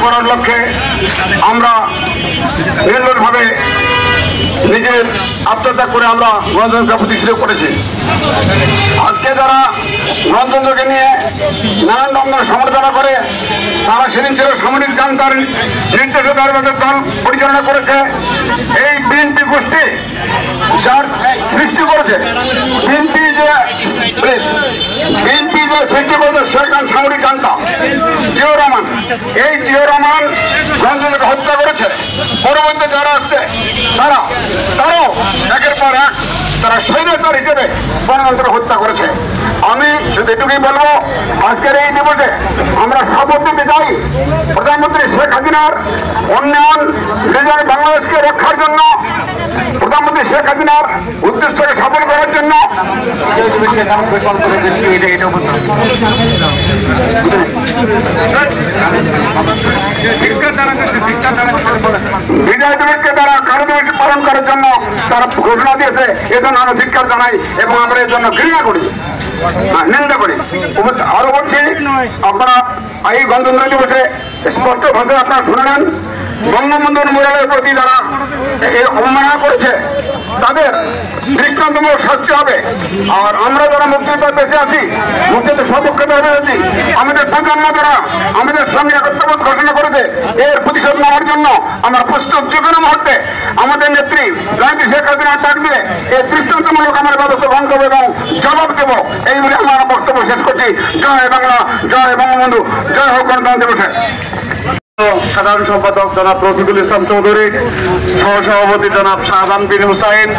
করার লক্ষ্যে আমরা নির্লজ্জভাবে নিজের আত্মত্যাগ করে আমরা গণতন্ত্রকে প্রতিষ্ঠিত করেছি। আজকে যারা গণতন্ত্রকে নিয়ে নানান রকমের সমালোচনা করে, তারা সেদিন ছিল সামরিক জান্তার নির্দেশে দল পরিচালনা করেছে। এই বিএনপি গোষ্ঠী যার সৃষ্টি করেছে, বিএনপি যে সৃষ্টি করেছে সেখান সামরিক জান্তা জিয়াউর রহমান, এই জিয়াউর রহমান গণতন্ত্রকে হত্যা করেছে। পরবর্তী যারা আসছে তারাও একের পর এক তারা স্বৈরাচার হিসেবে গণতন্ত্র হত্যা করেছে। আমি শুধু এটুকুই বলবো, আজকের এই দিবসে আমরা শপথ নিতে চাই প্রধানমন্ত্রী শেখ হাসিনার উন্নয়ন বিজয় বাংলাদেশকে রক্ষার জন্য, প্রধানমন্ত্রী শেখ হাসিনার উদ্দেশ্যকে সফল করার জন্য বিজয় দিবসকে তারা কার্যদিবস পালন করার জন্য তারা ঘোষণা দিয়েছে। এজন্য আমরা ধিক্কার জানাই এবং আমরা এর জন্য ঘৃণা করি, নিন্দা করি। আরো বলছি, আপনারা এই গণতন্ত্র দিবসে স্পষ্ট ভাষায় আপনারা শুনে নেন, বঙ্গবন্ধুর মুরালের প্রতি যারা অবমাননা করেছে তাদের দৃষ্টান্তমূলক শাস্তি হবে। আর আমরা যারা মুক্তিযোদ্ধা বেঁচে আছি, মুক্তিযুদ্ধের সপক্ষে দাঁড়িয়ে আছি, আমাদের প্রজন্ম যারা আমাদের সঙ্গে একত্রবোধ ঘোষণা করেছে, এর প্রতিশোধ নেওয়ার জন্য আমরা প্রস্তুত। যে কোনো মুহূর্তে আমাদের নেত্রী জয়ন্তী শেখ হাসিনা ডাক দিয়ে এই দৃষ্টান্তমূলক আমার ব্যবস্থা গ্রহণ করবো এবং জবাব দেবো। এই বলে আমার বক্তব্য শেষ করছি। জয় বাংলা, জয় বঙ্গবন্ধু, জয় হোক গণতন্ত্র দিবসে। সাধারণ সম্পাদক জনাব রফিকুল ইসলাম চৌধুরী, সহসভাপতি জনাব শাহজাহান বিন হুসাইন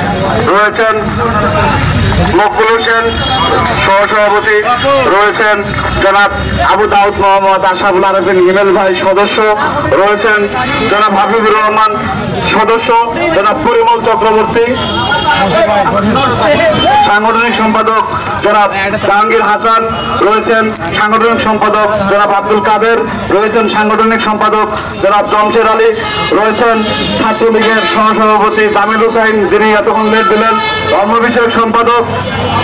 রয়েছেন, মকবুল হোসেন সহসভাপতি রয়েছেন, জনাব আবু দাউদ মোহাম্মদ আশরাফুল আরফিন হিমেল ভাই সদস্য রয়েছেন, জনাব হাবিবুর রহমান সদস্য, জনাব পরিমল চক্রবর্তী সাংগঠনিক সম্পাদক, জনাব জাহাঙ্গীর হাসান রয়েছেন, সাংগঠনিক সম্পাদক জনাব আব্দুল কাদের রয়েছেন, সাংগঠনিক সম্পাদক জনাব জমশের আলী রয়েছেন, ছাত্রলীগের সহসভাপতি জামিল হুসাইন যিনি এতক্ষণ লেট দিলেন, ধর্ম বিষয়ক সম্পাদক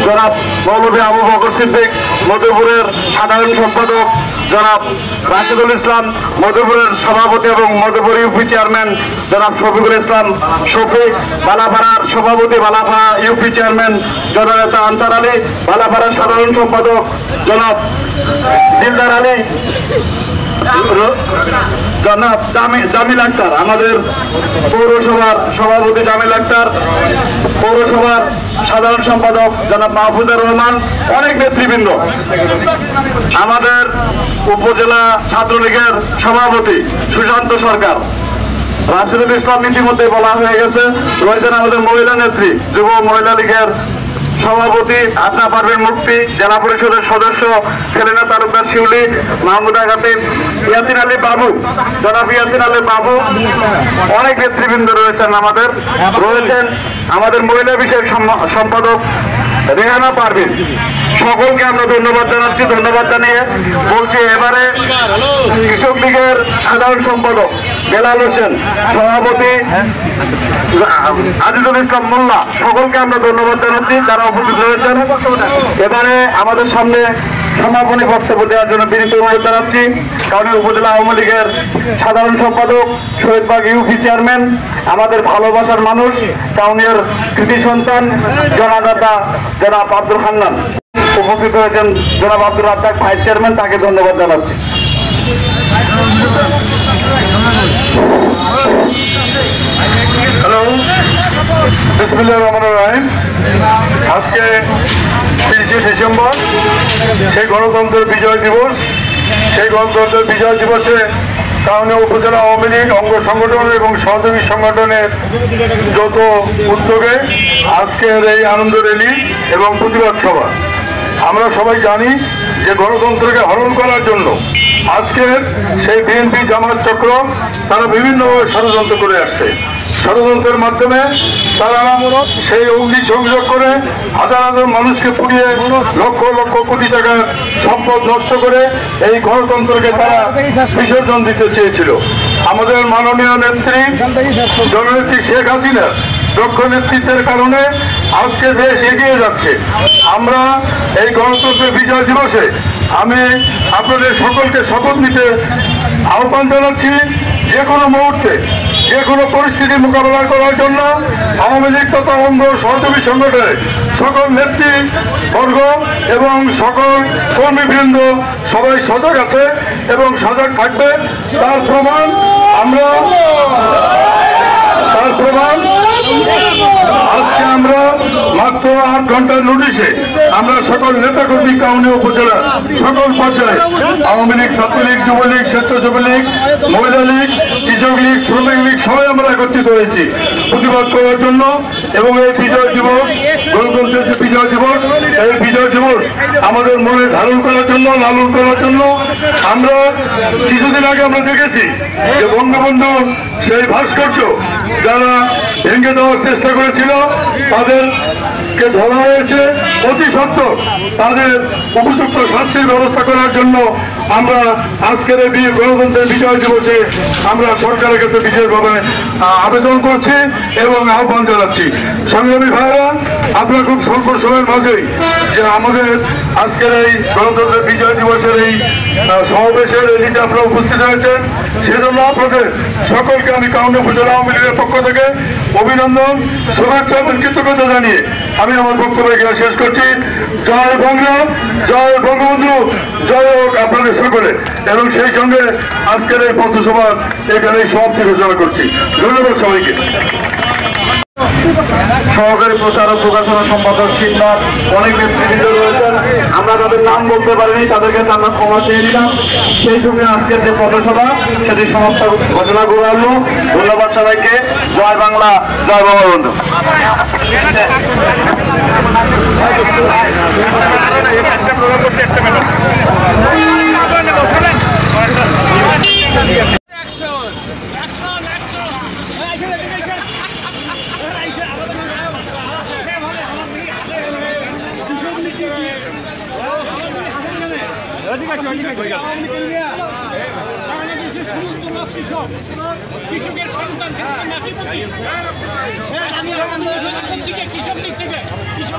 জনাব মৌলভী আবু বকর সিদ্দিক, মধুপুরের সাধারণ সম্পাদক জনাব রাশিদুল ইসলাম, মধুপুরের সভাপতি এবং মধুপুর ইউপি চেয়ারম্যান জনাব শফিকুল ইসলাম শফিক, বালাপাড়ার সভাপতি বালাপাড়া ইউপি চেয়ারম্যান জননেতা আনসার আলী, বালাপাড়ার সাধারণ সম্পাদক জনাব দিলদার আলী, জনাব জামিল আক্তার, আমাদের পৌরসভার সভাপতি জামিল আক্তার, পৌরসভার সাধারণ সম্পাদক জনাব মাহফুজুর রহমান, অনেক নেতৃবৃন্দ, আমাদের উপজেলা ছাত্রলীগের সভাপতি সুশান্ত সরকার, রাশিদুল ইসলাম ইতিমধ্যে বলা হয়ে গেছে, রয়েছেন আমাদের মহিলা নেত্রী যুব মহিলা লীগের সভাপতি আসনা পারভিন মুফতি, জেলা পরিষদের সদস্য সেলিনা তালুকদার শিউলি, মাহমুদা খাতিব, ইয়াসিন আলী বাবু, জনাব ইয়াসিন আলী বাবু, অনেক নেতৃবৃন্দ রয়েছেন আমাদের মহিলা বিষয়ক সম্পাদক রেহানা পারভিন। সকলকে আমরা ধন্যবাদ জানাচ্ছি। ধন্যবাদ জানিয়ে বলছি এবারে কৃষক লীগের সাধারণ সম্পাদক বেলাল হোসেন, সভাপতি আজিজুল ইসলাম মোল্লা, সকলকে আমরা ধন্যবাদ জানাচ্ছি যারা উপস্থিত রয়েছেন। এবারে আমাদের সামনে সমাপনী বক্তব্য দেওয়ার জন্য বিনীত অনুরোধ জানাচ্ছি কাউনিয়া উপজেলা আওয়ামী লীগের সাধারণ সম্পাদক শহীদবাগ ইউপি চেয়ারম্যান, আমাদের ভালোবাসার মানুষ, কাউনিয়ার কৃতি সন্তান জনদাতা জনাব আব্দুল হান্নান উপস্থিত হয়েছেন, জনাব আব্দুল রাজ্জাক ভাইস চেয়ারম্যান, তাকে ধন্যবাদ জানাচ্ছি। হ্যালো, বিসমিল্লাহির রহমানির রহিম। আজকে 30শে ডিসেম্বর, সেই গণতন্ত্রের বিজয় দিবস। সেই গণতন্ত্রের বিজয় দিবসে কাউনিয়া উপজেলা আওয়ামী লীগ অঙ্গ সংগঠন এবং সহযোগী সংগঠনের যৌথ উদ্যোগে আজকের এই আনন্দ র্যালি এবং প্রতিবাদ সভা। আমরা সবাই জানি যে গণতন্ত্রকে হরণ করার জন্য আজকের সেই বিএনপি জামাত চক্র তারা বিভিন্নভাবে ষড়যন্ত্র করে আসছে। ষড়যন্ত্রের মাধ্যমে তারা সেই অগ্নি সংযোগ করে হাজার হাজার মানুষকে পুড়িয়ে লক্ষ লক্ষ কোটি টাকার সম্পদ নষ্ট করে এই গণতন্ত্রকে তারা বিসর্জন দিতে চেয়েছিল। আমাদের মাননীয় নেত্রী জননেত্রী শেখ হাসিনা দক্ষ নেতৃত্বের কারণে আজকে দেশ এগিয়ে যাচ্ছে। আমরা এই গণতন্ত্রের বিজয় দিবসে আমি আপনাদের সকলকে শপথ নিতে আহ্বান জানাচ্ছি। যে কোনো মুহূর্তে যে কোনো পরিস্থিতি মোকাবেলা করার জন্য আওয়ামী লীগ তথা অঙ্গ সহযোগী সংগঠনের সকল নেতৃবর্গ এবং সকল কর্মীবৃন্দ সবাই সজাগ আছে এবং সজাগ থাকবে। তার প্রমাণ আজকে আমরা মাত্র 8 ঘন্টার নোটিশে আমরা সকল নেতাকর্মী কাউনি উপজেলা সকল পর্যায়ে আওয়ামী লীগ, ছাত্রলীগ, যুবলীগ, স্বেচ্ছাসেবী লীগ, মহিলা লীগ, কৃষক লীগ, শ্রমিক লীগ সবাই আমরা একত্রিত হয়েছি প্রতিবাদ করার জন্য। এবং এই বিজয় দিবস, গণতন্ত্রের যে বিজয় দিবস, এই বিজয় দিবস আমাদের মনে ধারণ করার জন্য, লালন করার জন্য আমরা কিছুদিন আগে আমরা দেখেছি যে বঙ্গবন্ধু সেই ভাস্কর্য যারা ভেঙে দেওয়ার চেষ্টা করেছিল তাদেরকে ধরা হয়েছে। অতি সত্ত্বর তাদের উপযুক্ত শাস্তির ব্যবস্থা করার জন্য আমরা আজকের এই গণতন্ত্রের বিজয় দিবসে আমরা সরকারের কাছে বিশেষভাবে আবেদন করছি এবং আহ্বান জানাচ্ছি। সংগ্রামী ভাইরা, আপনারা খুব স্বল্প সময়ের মাঝেই যে আমাদের আজকের এই গণতন্ত্রের বিজয় দিবসের এই সমাবেশের এদিকে আপনারা উপস্থিত হয়েছেন, সেজন্য আপনাদের সকলকে আমি কাউনি উপজেলা আওয়ামী লীগের পক্ষ থেকে অভিনন্দন, শুভেচ্ছা এবং কৃতজ্ঞতা জানিয়ে আমি আমার বক্তব্য এখানে শেষ করছি। জয় বাংলা, জয় বঙ্গবন্ধু, জয় হোক আপনাদের সকলে। এবং সেই সঙ্গে আজকের এই পথসভা এখানে সমাপ্তি ঘোষণা করছি। ধন্যবাদ সবাইকে। সহকারী প্রচারক প্রকাশনা সম্পাদক কিংবা অনেক নেতৃবৃন্দ রয়েছেন, আমরা তাদের নাম বলতে পারিনি, তাদের কাছে আমরা ক্ষমা চেয়ে নিলাম। সেই সঙ্গে আজকের যে পথসভা সেটি সমাপ্ত ঘোষণা করে আনলো। ধন্যবাদ সবাইকে। জয় বাংলা, জয় বঙ্গবন্ধু। কৃষকের সন্তান কৃষক